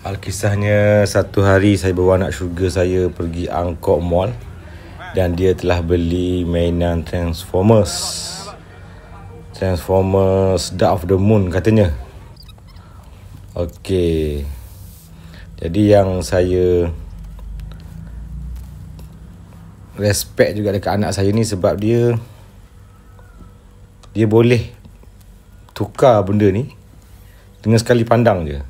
Alkisahnya, satu hari saya bawa anak syurga saya pergi Angkor Mall dan dia telah beli mainan Transformers Dark of the Moon katanya. Okey. Jadi yang saya respect juga dekat anak saya ni sebab dia boleh tukar benda ni dengan sekali pandang je.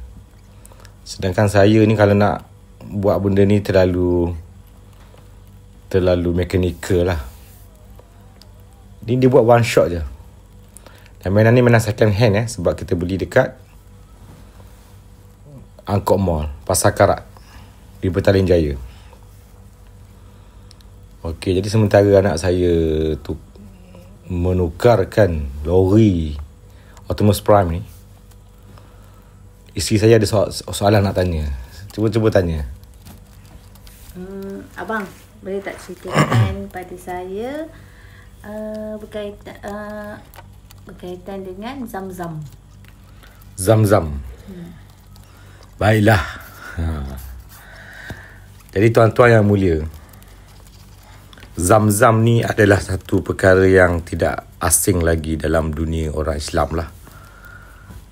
Sedangkan saya ni kalau nak buat benda ni terlalu mechanical lah. Ni dia buat one shot je. Dan mainan ni mainan second hand sebab kita beli dekat Angkor Mall, Pasar Karat di Petaling Jaya. Okey, jadi sementara anak saya tu menukarkan lori Optimus Prime ni, isteri saya ada soalan nak tanya. Cuba tanya. Abang, boleh tak ceritakan pada saya berkaitan dengan Zam-Zam? Zam-Zam. Baiklah. Jadi tuan-tuan yang mulia, Zam-Zam ni adalah satu perkara yang tidak asing lagi dalam dunia orang Islam lah.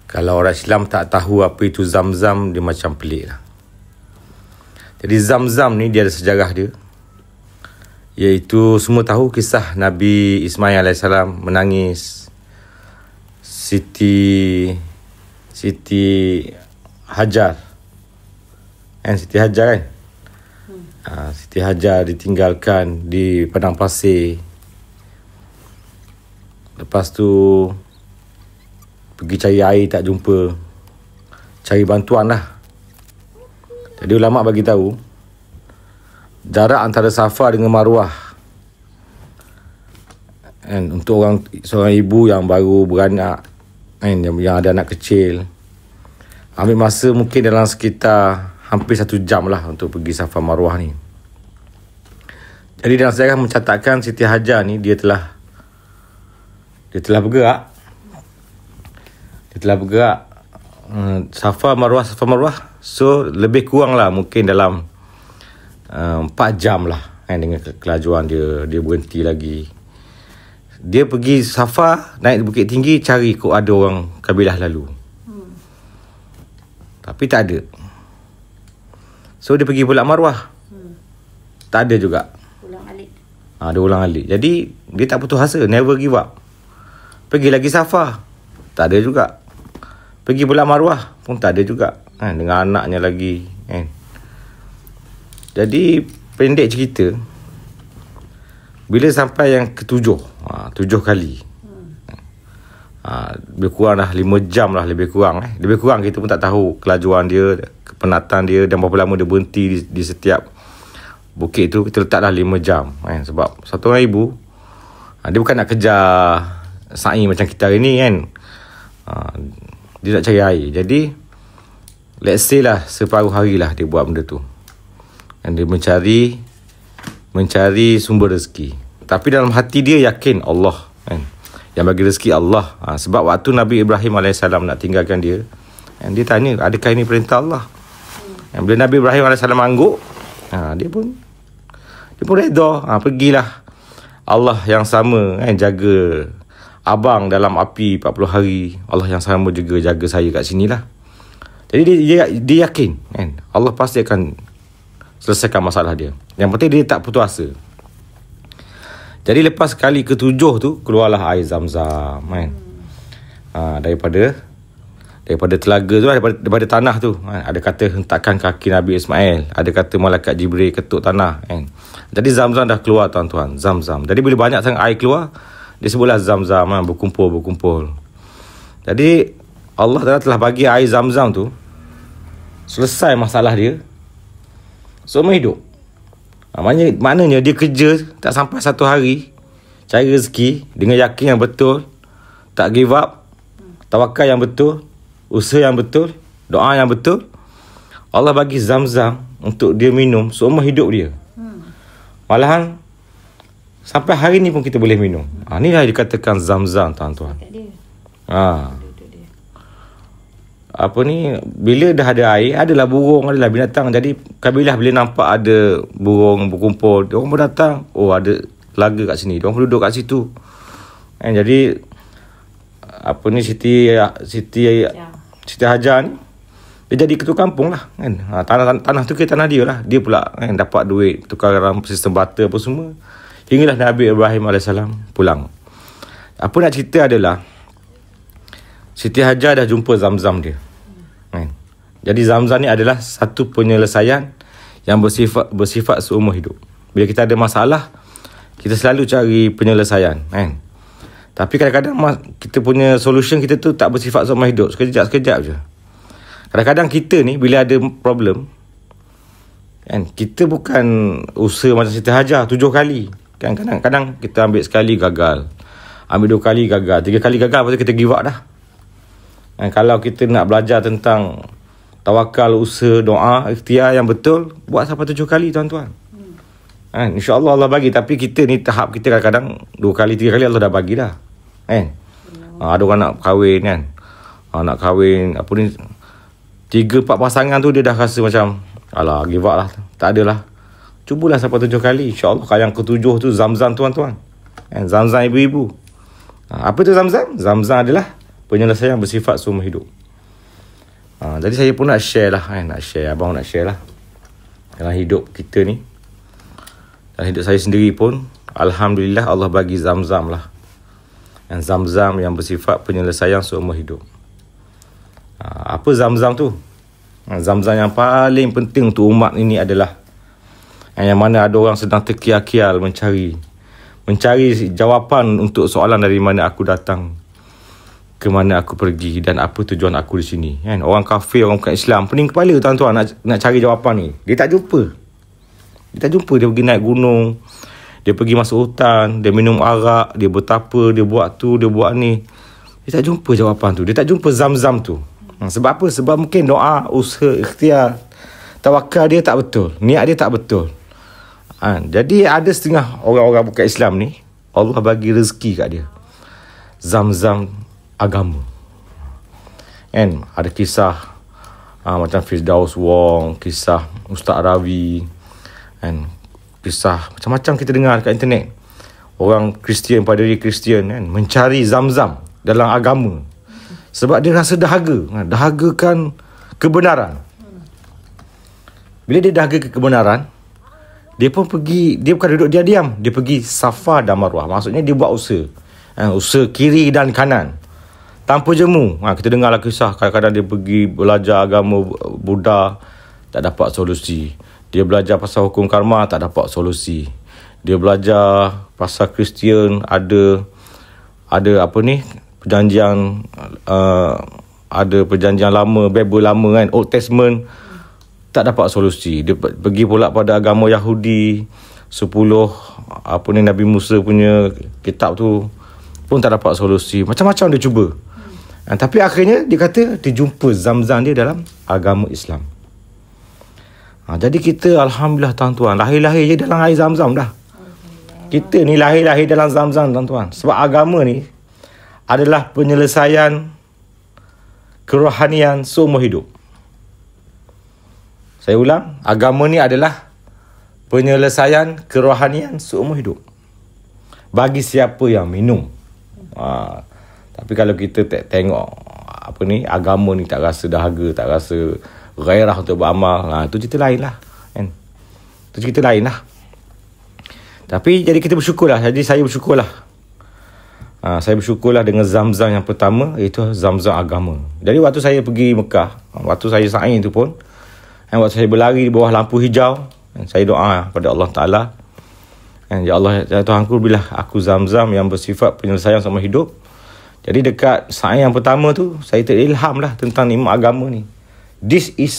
Kalau orang Islam tak tahu apa itu Zam-Zam, dia macam pelik lah. Jadi Zam-Zam ni dia ada sejarah dia, iaitu semua tahu kisah Nabi Ismail AS menangis Siti Hajar kan? Siti Hajar ditinggalkan di padang pasir. Lepas tu pergi cari air tak jumpa, cari bantuan lah. Jadi ulama' bagi tahu jarak antara Safa dengan Marwah kan, untuk seorang ibu yang baru beranak kan, yang ada anak kecil, ambil masa mungkin dalam sekitar hampir 1 jam lah untuk pergi Safa Marwah ni. Jadi dalam sejarah mencatatkan Siti Hajar ni dia telah bergerak Safa Marwah. So lebih kurang lah mungkin dalam 4 jam lah kan, dengan kelajuan dia berhenti lagi. Dia pergi Safa, naik bukit tinggi, cari kok ada orang kabilah lalu. Tapi tak ada. So dia pergi pula Marwah. Tak ada juga. Dia ulang alik. Jadi dia tak putus asa, never give up. Pergi lagi Safa, tak ada juga. Pergi pula Marwah pun tak ada juga kan, dengan anaknya lagi kan. Jadi pendek cerita, bila sampai yang ketujuh, 7 kali, lebih kurang dah 5 jam lah, lebih kurang kita pun tak tahu kelajuan dia, kepenatan dia dan berapa lama dia berhenti di setiap bukit tu. Kita letak dah 5 jam kan. Sebab satu orang ibu, dia bukan nak kejar sa'i macam kita hari ni kan. Dia nak cari air. Jadi let's say lah separuh hari lah dia buat benda tu, dan dia mencari sumber rezeki. Tapi dalam hati dia yakin Allah kan, yang bagi rezeki Allah. Sebab waktu Nabi Ibrahim AS nak tinggalkan dia, dia tanya, adakah ini perintah Allah? Bila Nabi Ibrahim AS angguk, dia pun reda. Pergilah. Allah yang sama kan, jaga abang dalam api 40 hari, Allah yang sama juga jaga saya kat sini lah. Jadi dia yakin kan, Allah pasti akan selesaikan masalah dia. Yang penting dia tak putus asa. Jadi lepas kali ke-7 tu, keluarlah air Zam-Zam kan. Daripada telaga tu, daripada tanah tu kan. Ada kata hentakan kaki Nabi Ismail, ada kata malaikat Jibril ketuk tanah kan. Jadi Zam-Zam dah keluar tuan-tuan, Zam-Zam. Jadi bila banyak sangat air keluar, dia sebutlah Zam-Zam kan, berkumpul. Jadi Allah Ta'ala telah bagi air Zam-Zam tu, selesai masalah dia, semua hidup. Maknanya dia kerja tak sampai 1 hari, cari rezeki dengan yakin yang betul, tak give up, tawakal yang betul, usaha yang betul, doa yang betul. Allah bagi Zam-Zam untuk dia minum seumur hidup dia. Malahan sampai hari ni pun kita boleh minum. Inilah dikatakan Zam-Zam tuan-tuan. bila dah ada air, adalah burung, adalah binatang. Jadi kabilah bila nampak ada burung berkumpul, diorang pun datang, ada telaga kat sini, diorang pun duduk kat situ. Jadi Siti Hajar ni dia jadi ketua kampung lah kan. Tanah tu ke tanah dia lah. Dia pula kan dapat duit, tukar dalam sistem barter apa semua. Hinggalah Nabi Ibrahim AS pulang. Apa nak cerita adalah Siti Hajar dah jumpa Zamzam dia kan. Jadi Zamzam ni adalah satu penyelesaian yang bersifat seumur hidup. Bila kita ada masalah, kita selalu cari penyelesaian kan. Tapi kadang-kadang kita punya solution kita tu tak bersifat seumur hidup, sekejap-sekejap je. Kadang-kadang kita ni bila ada problem kan, kita bukan usaha macam Siti Hajar 7 kali kan. Kadang-kadang kita ambil sekali gagal, ambil 2 kali gagal, 3 kali gagal, lepas tu kita give up dah kan. Kalau kita nak belajar tentang tawakal, usaha, doa, ikhtiar yang betul, buat sampai 7 kali tuan-tuan kan. InsyaAllah Allah bagi. Tapi kita ni tahap kita kadang-kadang 2 kali 3 kali Allah dah bagi dah kan. Ada orang nak kahwin kan, nak kahwin 3-4 pasangan tu dia dah rasa macam alah give up lah, tak adalah. Cubalah sampai 7 kali, InsyaAllah. Kalau yang ke-7 tu Zamzam tuan-tuan kan? Zamzam ibu-ibu. Apa tu Zamzam? Zamzam adalah penyelesaian bersifat seumur hidup. Jadi saya pun nak share lah kan? Abang nak share lah dalam hidup kita ni. Dalam hidup saya sendiri pun alhamdulillah Allah bagi Zamzam lah. Yang Zamzam yang bersifat penyelesaian seumur hidup. Apa Zamzam tu? Zamzam yang paling penting untuk umat ini adalah yang mana ada orang sedang terkial-kial mencari jawapan untuk soalan dari mana aku datang, ke mana aku pergi dan apa tujuan aku di sini kan. Orang kafir, orang bukan Islam, pening kepala tuan-tuan nak cari jawapan ni. Dia tak jumpa. Dia pergi naik gunung, dia pergi masuk hutan, dia minum arak, dia bertapa, dia buat tu, dia buat ni. Dia tak jumpa jawapan tu. Dia tak jumpa Zamzam tu. Sebab apa? Sebab mungkin doa, usaha, ikhtiar, tawakal dia tak betul, niat dia tak betul. Jadi ada setengah orang-orang bukan Islam ni, Allah bagi rezeki kat dia Zamzam agama kan. Ada kisah macam Firdaus Wong, kisah Ustaz Rawi kan, kisah macam-macam kita dengar dekat internet. Orang Kristian, paderi Kristian kan, mencari Zamzam dalam agama sebab dia rasa dahagakan kebenaran. Bila dia dahaga kebenaran, dia pun pergi, dia bukan duduk diam-diam, dia pergi Safa dan Marwah. Maksudnya dia buat usaha, usaha kiri dan kanan tanpa jemu. Kita dengarlah kisah, kadang-kadang dia pergi belajar agama Buddha, tak dapat solusi. Dia belajar pasal hukum karma, tak dapat solusi. Dia belajar pasal Kristian, ada perjanjian, ada perjanjian lama, Bible lama kan, Old Testament, tak dapat solusi. Dia pergi pula pada agama Yahudi, 10 Nabi Musa punya kitab tu pun tak dapat solusi. Macam-macam dia cuba. Tapi akhirnya dia kata dia jumpa Zamzam dia dalam agama Islam. Jadi kita alhamdulillah tuan-tuan, lahir-lahir je dalam air Zamzam dah. Kita ni lahir-lahir dalam Zamzam tuan-tuan. Sebab agama ni adalah penyelesaian kerohanian seumur hidup. Saya ulang, agama ni adalah penyelesaian kerohanian seumur hidup bagi siapa yang minum. Tapi kalau kita tengok agama ni tak rasa dahaga, tak rasa gairah untuk beramal, tu cerita lain lah kan? Itu cerita lain lah. Tapi jadi kita bersyukurlah. Jadi saya bersyukurlah. Saya bersyukurlah dengan Zamzam yang pertama, iaitu Zamzam agama. Jadi waktu saya pergi Mekah, waktu saya sa'i tu pun, waktu saya berlari di bawah lampu hijau, saya doa kepada Allah Ta'ala, ya Allah, ya Tuhanku, berilah aku Zamzam yang bersifat penyelesaian sama hidup. Jadi dekat sa'i yang pertama tu, saya terilham lah tentang nikmat agama ni. This is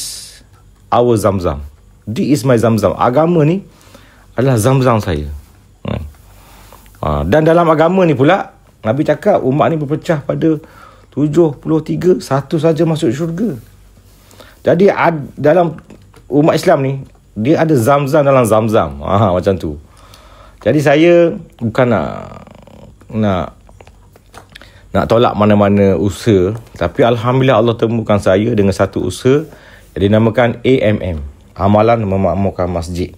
our Zamzam. This is my Zamzam. Agama ni adalah Zamzam saya. Dan dalam agama ni pula, Nabi cakap umat ni berpecah pada 73, satu saja masuk syurga. Jadi dalam umat Islam ni, dia ada Zamzam dalam Zamzam. Macam tu. Jadi saya bukan nak nak tolak mana-mana usaha. Tapi Alhamdulillah Allah temukan saya dengan satu usaha yang dinamakan AMM, Amalan Memakmurkan Masjid.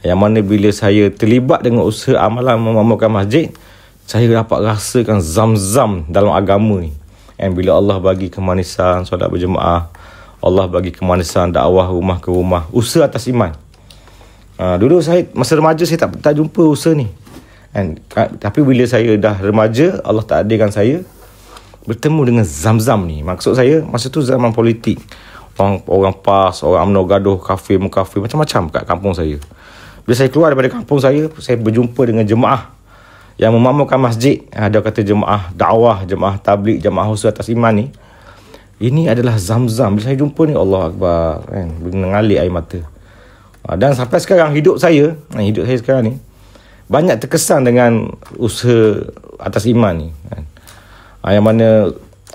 Yang mana bila saya terlibat dengan usaha amalan memakmurkan masjid, saya dapat rasakan zam-zam dalam agama ni. And bila Allah bagi kemanisan solat berjemaah, Allah bagi kemanisan dakwah rumah ke rumah, usaha atas iman. Dulu saya masa remaja saya tak jumpa usaha ni. Tapi bila saya dah remaja, Allah takdirkan saya bertemu dengan zam-zam ni. Maksud saya masa tu zaman politik. Orang PAS, orang UMNO gaduh, kafir mukafir, macam-macam kat kampung saya. Bila saya keluar daripada kampung saya berjumpa dengan jemaah yang memakmurkan masjid. Dia kata jemaah dakwah, jemaah tabligh, jemaah usaha atas iman ni. Ini adalah zam-zam. Bila saya jumpa ni, Allah Akbar, mengalir air mata. Dan sampai sekarang hidup saya sekarang ni banyak terkesan dengan usaha atas iman ni. Yang mana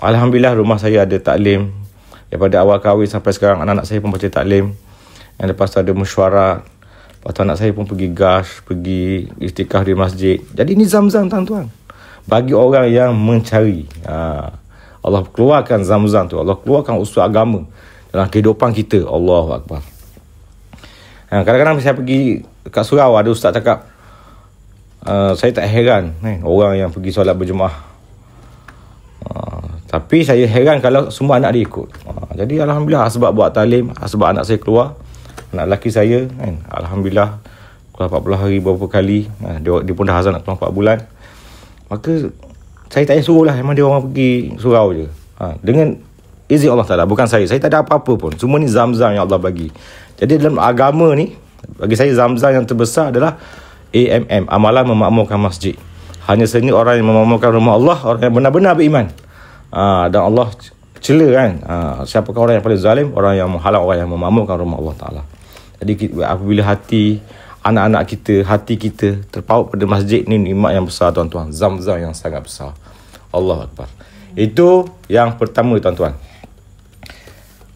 Alhamdulillah rumah saya ada taklim. Daripada awal kahwin sampai sekarang anak-anak saya pun baca taklim. Lepas tu ada mesyuarat. Lepas tu anak saya pun pergi gash, pergi istikaf di masjid. Jadi ini zam-zam tuan-tuan. Bagi orang yang mencari. Allah keluarkan zam-zam tu. Allah keluarkan usaha agama dalam kehidupan kita. Allahu Akbar. Kadang-kadang saya pergi kat surau, ada ustaz cakap, saya tak heran orang yang pergi solat berjemaah. Tapi saya heran kalau semua anak dia ikut. Jadi Alhamdulillah sebab buat talim, sebab anak saya keluar, anak lelaki saya Alhamdulillah keluar 40 hari beberapa kali. Dia pun dah azan nak keluar 4 bulan. Maka saya tak payah suruh lah, memang dia orang pergi surau je. Dengan izin Allah Ta'ala, bukan saya tak ada apa-apa pun. Semua ni zam-zam yang Allah bagi. Jadi dalam agama ni, bagi saya zam-zam yang terbesar adalah AMM, Amalan Memakmurkan Masjid. Hanya saja orang yang memakmurkan rumah Allah, orang yang benar-benar beriman. Dan Allah cela kan, siapakah orang yang paling zalim? Orang yang menghalang orang yang memakmurkan rumah Allah Ta'ala. Jadi apabila hati anak-anak kita, hati kita terpaut pada masjid ni, nikmat yang besar tuan-tuan, zam-zam yang sangat besar. Allah Akbar. Itu yang pertama tuan-tuan.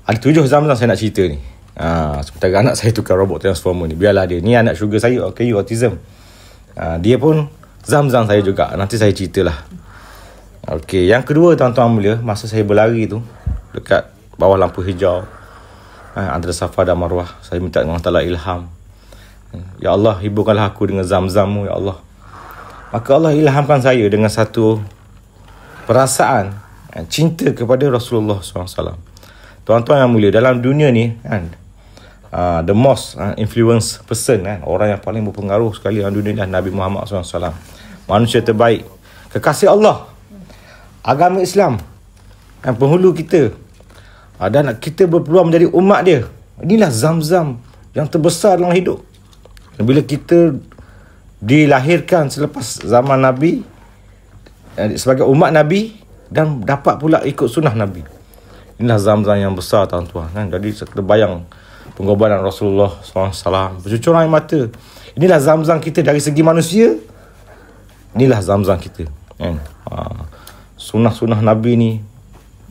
Ada 7 zam-zam saya nak cerita ni. Sementara anak saya tukar robot transformer ni, biarlah dia. Ni anak sugar saya, okay, autism. Dia pun zam-zam saya juga. Nanti saya ceritalah. Okey, yang kedua tuan-tuan mulia, masa saya berlari tu dekat bawah lampu hijau, antara Safa dan Marwah, saya minta dengan Allah Ta'ala ilham. Ya Allah, hiburkanlah aku dengan zam-zammu, ya Allah. Maka Allah ilhamkan saya dengan satu perasaan cinta kepada Rasulullah SAW. Tuan-tuan yang mulia, dalam dunia ni the most influence person, orang yang paling berpengaruh sekali dalam dunia ni Nabi Muhammad SAW. Manusia terbaik, kekasih Allah, agama Islam, penghulu kita, dan kita berpeluang menjadi umat dia. Inilah zam-zam yang terbesar dalam hidup. Bila kita dilahirkan selepas zaman Nabi, sebagai umat Nabi, dan dapat pula ikut sunnah Nabi, inilah zam-zam yang besar tuan-tuan. Jadi terbayang pengorbanan Rasulullah SAW, bercucuran air mata. Inilah zam-zam kita dari segi manusia. Inilah zam-zam kita. Sunnah-sunnah Nabi ni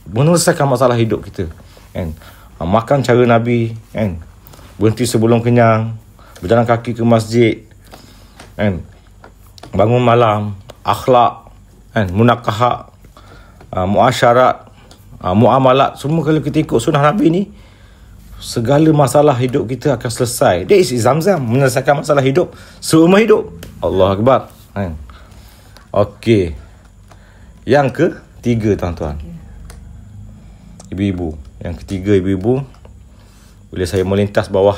menyelesaikan masalah hidup kita. Makan cara Nabi, berhenti sebelum kenyang, berjalan kaki ke masjid, bangun malam, akhlak, munakahat, muasyarat, muamalat, semua kalau kita ikut sunnah Nabi ni, segala masalah hidup kita akan selesai. Dia isi zam-zam, menyelesaikan masalah hidup seumur hidup. Allah Akbar. Okey. Yang ketiga tuan-tuan, ibu-ibu. Yang ketiga ibu-ibu, bila saya melintas bawah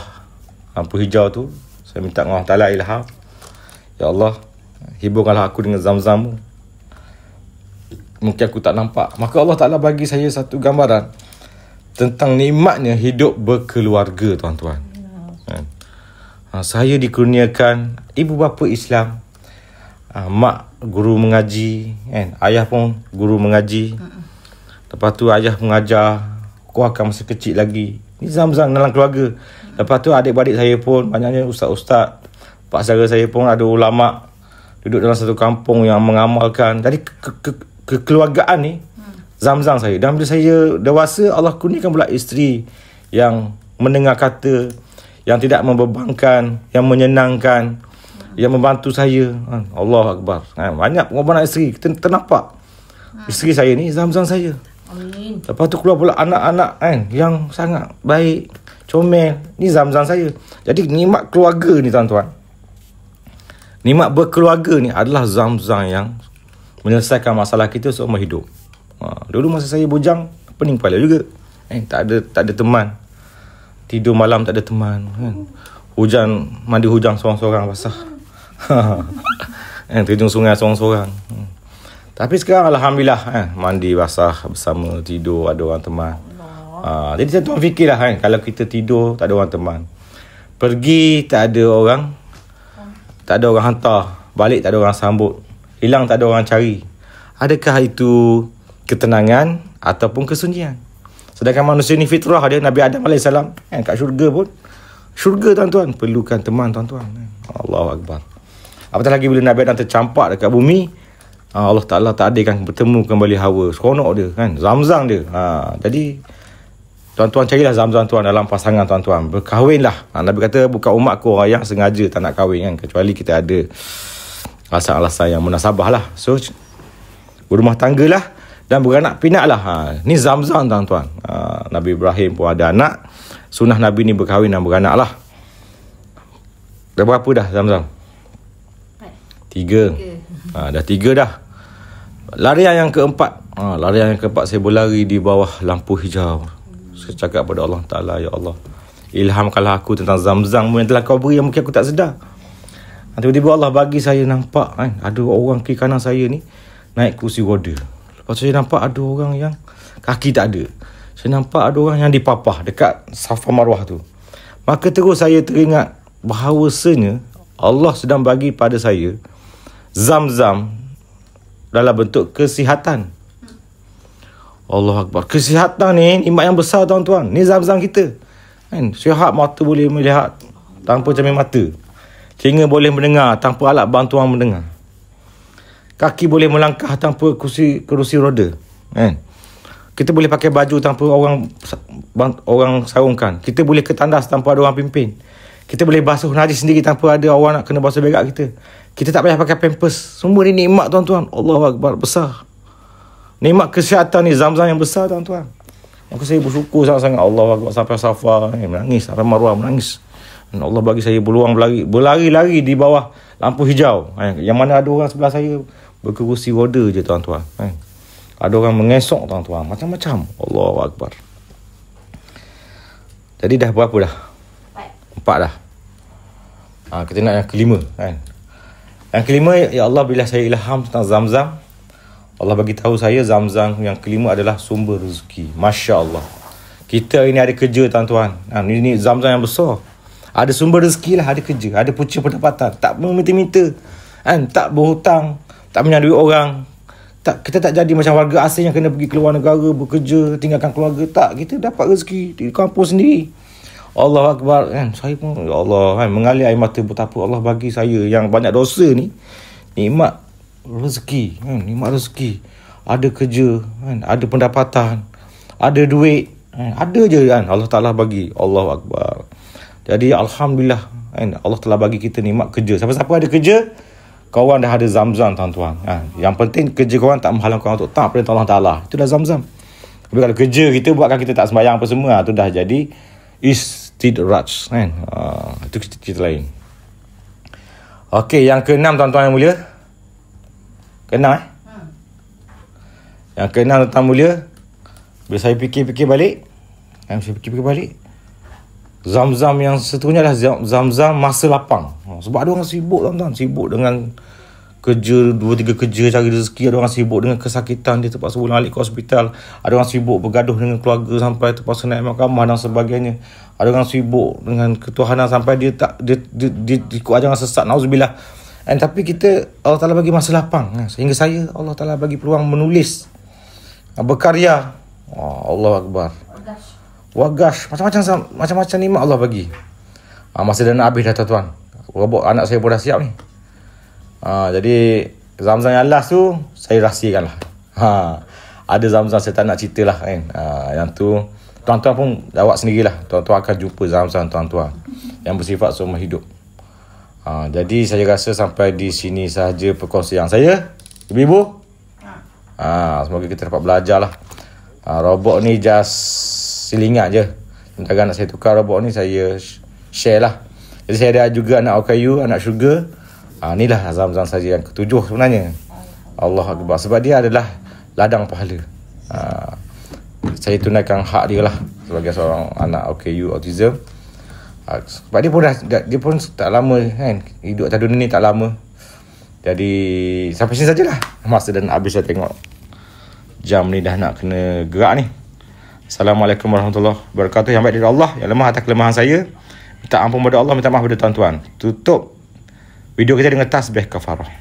lampu hijau tu, saya minta Allah Ta'ala ilham. Ya Allah, hiburkanlah aku dengan zam-zammu. Mungkin aku tak nampak. Maka Allah Ta'ala bagi saya satu gambaran tentang nikmatnya hidup berkeluarga tuan-tuan. Saya dikurniakan ibu bapa Islam, mak guru mengaji, ayah pun guru mengaji. Lepas tu ayah mengajar, kuahkan masa kecil lagi. Ni zam-zam dalam keluarga. Lepas tu adik-adik saya pun banyaknya ustaz-ustaz. Pak saudara saya pun ada ulama, duduk dalam satu kampung yang mengamalkan. Jadi kekeluargaan ni zam-zam saya. Dan bila saya dewasa, Allah kurniakan pula isteri yang mendengar kata, yang tidak membebankan, yang menyenangkan, yang membantu saya. Allah Akbar. Banyak pengorbanan isteri. Kita ternampak Isteri saya ni zam-zam saya. Amin. Lepas tu keluar pula anak-anak kan, yang sangat baik, comel. Ni zam-zam saya. Jadi nikmat keluarga ni tuan-tuan, nikmat berkeluarga ni adalah zam-zam yang menyelesaikan masalah kita seumur hidup. Dulu masa saya bujang, pening kepala juga. Tak ada teman. Tidur malam tak ada teman kan. Hujan, mandi hujan seorang-seorang basah. Terjun sungai seorang-seorang. Tapi sekarang alhamdulillah mandi basah bersama, tidur ada orang teman. Jadi saya tuan fikirlah kan, kalau kita tidur tak ada orang teman, pergi tak ada orang hantar, balik tak ada orang sambut, hilang tak ada orang cari. Adakah itu ketenangan ataupun kesunyian? Sedangkan manusia ni fitrah dia, Nabi Adam AS kan, kat syurga pun, syurga tuan-tuan perlukan teman tuan-tuan. Allahu Akbar. Apatah lagi bila Nabi Adam tercampak dekat bumi, Allah Ta'ala takdirkan bertemu kembali Hawa. Seronok dia kan, zam-zam dia. Jadi tuan-tuan carilah zam-zam tuan dalam pasangan tuan-tuan. Berkahwinlah. Nabi kata bukan umatku orang yang sengaja tak nak kahwin kan, kecuali kita ada alasan-alasan yang munasabah lah. So berumah tanggalah dan beranak pinak lah. Ni zam-zam tuan-tuan. Nabi Ibrahim pun ada anak. Sunnah Nabi ni berkahwin dan beranak lah. Dah berapa dah zam-zam? 3. Dah 3 dah. Larian yang keempat. Larian yang keempat, saya berlari di bawah lampu hijau. Saya cakap pada Allah Ta'ala, ya Allah, ilhamkanlah aku tentang zam-zam yang telah kau beri yang mungkin aku tak sedar. Tiba-tiba Allah bagi saya nampak kan, ada orang kiri kanan saya ni naik kursi roda. Lepas tu saya nampak ada orang yang kaki tak ada. Saya nampak ada orang yang dipapah dekat Safa Marwah tu. Maka terus saya teringat bahawasanya Allah sedang bagi pada saya zam-zam dalam bentuk kesihatan. Allah Akbar. Kesihatan ni nikmat yang besar tuan-tuan. Ni zam-zam kita kan. Sihat, mata boleh melihat tanpa cermin mata, telinga boleh mendengar tanpa alat bantuan mendengar, kaki boleh melangkah tanpa kerusi roda kan. Kita boleh pakai baju tanpa orang sarungkan. Kita boleh ke tandas tanpa ada orang pimpin. Kita boleh basuh najis sendiri tanpa ada orang nak kena basuh berak kita. Kita tak payah pakai pampers. Semua ni nikmat tuan-tuan. Allahu Akbar, besar. Nikmat kesihatan ni zam-zam yang besar tuan-tuan. Maka saya bersyukur sangat-sangat. Allahu Akbar, sampai Safa menangis, sampai Marwah menangis. Dan Allah bagi saya peluang berlari-lari di bawah lampu hijau. Yang mana ada orang sebelah saya berkerusi roda je tuan-tuan. Ada orang mengesok tuan-tuan, macam-macam. Allahu Akbar. Jadi dah berapa dah? 4 dah. Kita nak yang kelima kan. Yang kelima, ya Allah, bila saya ilham tentang zam-zam, Allah bagi tahu saya zam-zam yang kelima adalah sumber rezeki. Masya Allah. Kita ini ada kerja tuan-tuan. Ini zam-zam yang besar. Ada sumber rezeki lah, ada kerja, ada punca pendapatan. Tak meminta-minta kan, tak berhutang, tak menyandui orang. Kita tak jadi macam warga asing yang kena pergi keluar negara bekerja, tinggalkan keluarga. Tak, kita dapat rezeki di kampung sendiri. Allah Akbar kan. Saya pun ya Allah kan, mengalir air mata betapa Allah bagi saya yang banyak dosa ni nikmat rezeki kan, nikmat rezeki. Ada kerja kan, ada pendapatan, ada duit kan, ada je kan Allah Ta'ala bagi. Allah Akbar. Jadi alhamdulillah kan, Allah telah bagi kita nikmat kerja. Siapa-siapa ada kerja, kawan dah ada zam-zam tuan-tuan kan. Yang penting kerja kawan tak menghalang kawan untuk taat perintah Allah Ta'ala. Itu dah zam-zam. Tapi kalau kerja kita buatkan kita tak sembahyang apa semua, itu dah jadi istidraj kan. Itu cerita lain. Okey, yang keenam tuan-tuan yang mulia. Keenam Yang keenam tuan-tuan mulia, bila saya fikir-fikir balik, zam-zam yang seterusnya adalah zam-zam masa lapang. Sebab ada orang sibuk tuan-tuan, sibuk dengan kerja, 2-3 kerja cari rezeki. Ada orang sibuk dengan kesakitan, dia terpaksa pulang balik ke hospital. Ada orang sibuk bergaduh dengan keluarga sampai terpaksa naik mahkamah dan sebagainya. Ada orang sibuk dengan ketuhanan sampai dia ikut ajaran sesat, nauzubillah. Tapi kita, Allah Ta'ala bagi masa lapang. Sehingga saya, Allah Ta'ala bagi peluang menulis, berkarya. Allah Akbar. Wagas, macam-macam nikmat Allah bagi. Masa dah nak habis dah tuan-tuan. Robot anak saya pun dah siap ni. Jadi zam-zam yang last tu saya rahsiakan lah. Ada zam-zam saya tak nak cerita lah kan. Yang tu tuan-tuan pun jawab sendirilah. Tuan-tuan akan jumpa zam-zam tuan-tuan yang bersifat seumur hidup. Jadi saya rasa sampai di sini sahaja perkongsian saya. Ibu-ibu, Semoga kita dapat belajar lah. Robot ni just silingan je. Sementara anak saya tukar robot ni, saya share lah. Jadi saya ada juga anak OKU, anak Sugar. Inilah Zam-Zam saja yang ketujuh sebenarnya. Allah Akbar. Sebab dia adalah ladang pahala. Saya tunaikan hak dia lah sebagai seorang anak OKU autism. Sebab dia pun tak lama kan, hidup atas dunia ni tak lama. Jadi sampai sini sajalah. Masa dan habis dah tengok jam ni, dah nak kena gerak ni. Assalamualaikum warahmatullahi wabarakatuh. Yang baik dari Allah, yang lemah atas kelemahan saya. Minta ampun kepada Allah, minta maaf kepada tuan-tuan. Tutup video kita dengan tasbih kafarah.